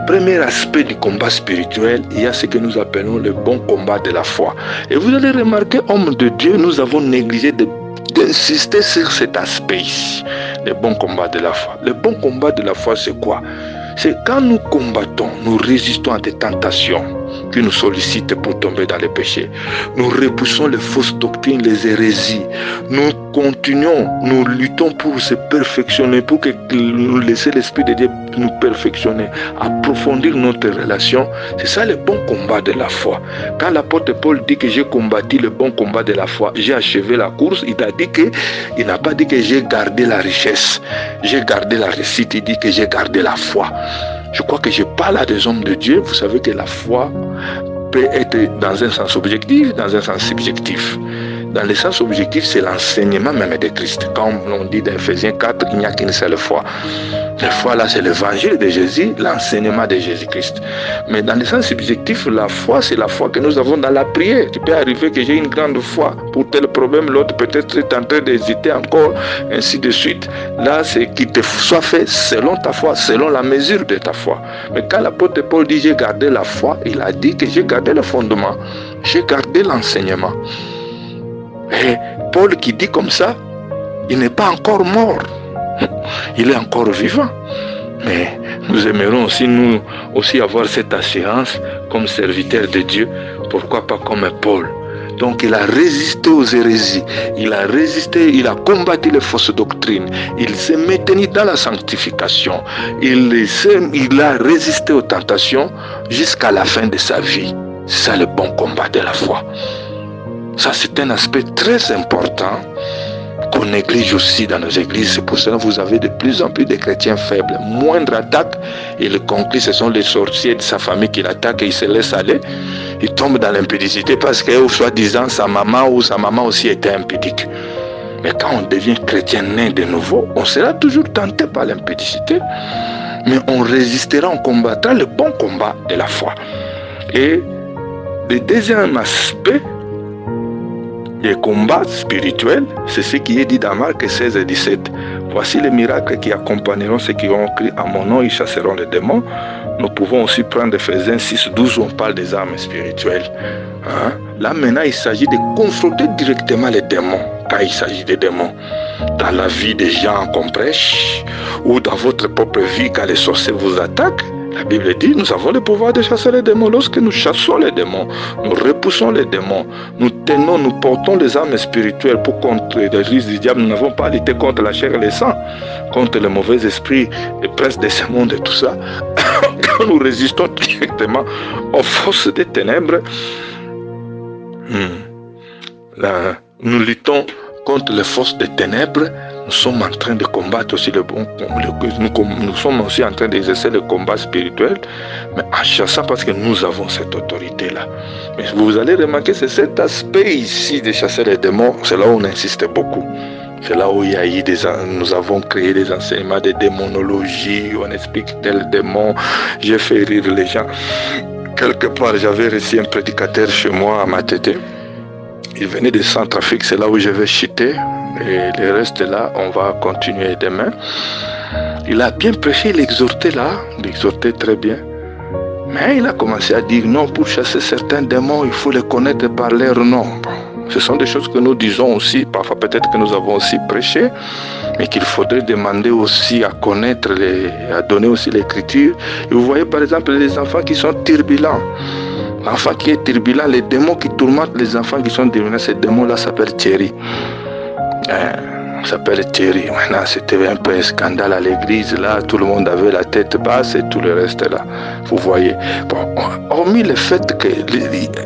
Premier aspect du combat spirituel, il y a ce que nous appelons le bon combat de la foi. Et vous allez remarquer, hommes de Dieu, nous avons négligé d'insister sur cet aspect ici, le bon combat de la foi. Le bon combat de la foi, c'est quoi? C'est quand nous combattons, nous résistons à des tentations qui nous sollicitent pour tomber dans les péchés. Nous repoussons les fausses doctrines, les hérésies. Nous continuons, nous luttons pour se perfectionner, pour que nous laisser l'Esprit de Dieu nous perfectionner, approfondir notre relation. C'est ça le bon combat de la foi. Quand l'apôtre Paul dit que j'ai combattu le bon combat de la foi, j'ai achevé la course, il n'a pas dit que j'ai gardé la richesse, j'ai gardé la réussite, il dit que j'ai gardé la foi. Je crois que je parle à des hommes de Dieu. Vous savez que la foi peut être dans un sens objectif, dans un sens subjectif. Dans le sens objectif, c'est l'enseignement même de Christ. Comme on dit dans Éphésiens 4, il n'y a qu'une seule foi. La foi là, c'est l'évangile de Jésus, l'enseignement de Jésus-Christ. Mais dans le sens subjectif, la foi, c'est la foi que nous avons dans la prière. Tu peux arriver que j'ai une grande foi pour tel problème, l'autre peut-être est en train d'hésiter encore, ainsi de suite. Là, c'est qu'il te soit fait selon ta foi, selon la mesure de ta foi. Mais quand l'apôtre Paul dit j'ai gardé la foi, il a dit que j'ai gardé le fondement, j'ai gardé l'enseignement. Et Paul qui dit comme ça, il n'est pas encore mort. Il est encore vivant. Mais nous aimerions aussi, nous aussi avoir cette assurance comme serviteurs de Dieu. Pourquoi pas comme Paul? Donc il a résisté aux hérésies. Il a résisté, il a combattu les fausses doctrines. Il s'est maintenu dans la sanctification. Il a résisté aux tentations jusqu'à la fin de sa vie. C'est ça le bon combat de la foi. Ça, c'est un aspect très important qu'on néglige aussi dans nos églises. C'est pour cela que vous avez de plus en plus de chrétiens faibles. Moindre attaque, il conclut, ce sont les sorciers de sa famille qui l'attaquent et il se laisse aller. Il tombe dans l'impudicité parce que, soi-disant, sa maman aussi était impudique. Mais quand on devient chrétien né de nouveau, on sera toujours tenté par l'impudicité. Mais on résistera, on combattra le bon combat de la foi. Et le deuxième aspect, Les combats spirituels, c'est ce qui est dit dans Marc 16 et 17. Voici les miracles qui accompagneront ceux qui auront cru à mon nom, ils chasseront les démons. Nous pouvons aussi prendre Ephésiens 6, 12 où on parle des armes spirituelles. Hein? Là maintenant, il s'agit de confronter directement les démons, quand il s'agit des démons. Dans la vie des gens qu'on prêche, ou dans votre propre vie quand les sorciers vous attaquent, la Bible dit, nous avons le pouvoir de chasser les démons. Lorsque nous chassons les démons, nous repoussons les démons, nous portons les armes spirituelles pour contrer les risques du diable. Nous n'avons pas lutté contre la chair et le sang, contre les mauvais esprits, les princes de ce monde et tout ça. Quand nous résistons directement aux forces des ténèbres, nous luttons contre les forces des ténèbres. Nous sommes en train de combattre aussi nous sommes aussi en train d'exercer le combat spirituel, mais en chassant parce que nous avons cette autorité-là. Mais vous allez remarquer, c'est cet aspect ici de chasser les démons, c'est là où on insiste beaucoup. C'est là où il y a eu nous avons créé des enseignements de démonologie, on explique tel démon, j'ai fait rire les gens. Quelque part, j'avais reçu un prédicateur chez moi à Matete. Il venait de Centrafrique, c'est là où je vais chuter. Et le reste là, on va continuer demain. Il a bien prêché, il exhortait très bien. Mais il a commencé à dire non, pour chasser certains démons, il faut les connaître par leur nom. Ce sont des choses que nous disons aussi, parfois peut-être que nous avons aussi prêché, mais qu'il faudrait demander aussi à connaître, à donner aussi l'écriture. Et vous voyez par exemple les enfants qui sont turbulents. L'enfant qui est turbulent, les démons qui tourmentent les enfants qui sont turbulents, ces démons-là s'appellent Thierry. S'appelle Thierry. Maintenant, c'était un peu un scandale à l'église. Là, tout le monde avait la tête basse et tout le reste là. Vous voyez. Bon, hormis le fait que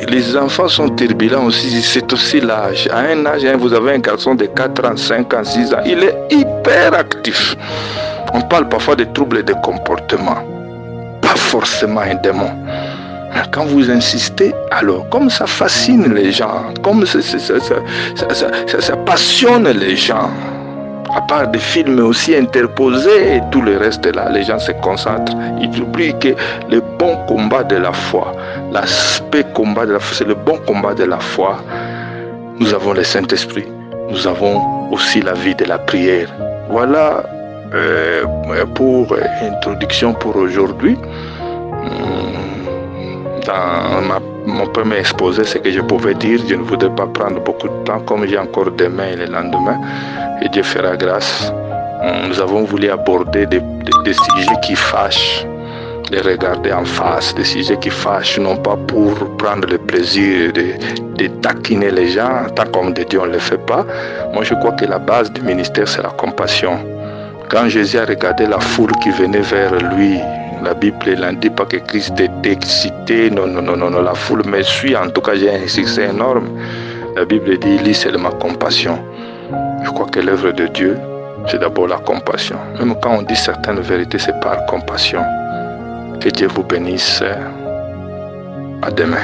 les enfants sont turbulents aussi, c'est aussi l'âge. À un âge, vous avez un garçon de 4 ans, 5 ans, 6 ans. Il est hyper actif. On parle parfois de troubles de comportement. Pas forcément un démon. Quand vous insistez, alors, comme ça fascine les gens, comme ça passionne les gens, à part des films aussi interposés et tout le reste là, les gens se concentrent. Ils oublient que le bon combat de la foi, l'aspect combat de la foi, c'est le bon combat de la foi. Nous avons le Saint-Esprit, nous avons aussi la vie de la prière. Voilà pour introduction pour aujourd'hui. Dans mon premier exposé, ce que je pouvais dire, je ne voudrais pas prendre beaucoup de temps, comme j'ai encore demain et le lendemain, et Dieu fera grâce. Nous avons voulu aborder des sujets qui fâchent, les regarder en face, des sujets qui fâchent, non pas pour prendre le plaisir de taquiner les gens, tant comme de Dieu on ne le fait pas. Moi je crois que la base du ministère c'est la compassion. Quand Jésus a regardé la foule qui venait vers lui, la Bible ne dit pas que Christ était excité, non, la foule me suit, en tout cas j'ai un succès énorme. La Bible dit, il lit seulement compassion. Je crois que l'œuvre de Dieu, c'est d'abord la compassion. Même quand on dit certaines vérités, c'est par compassion. Que Dieu vous bénisse. À demain.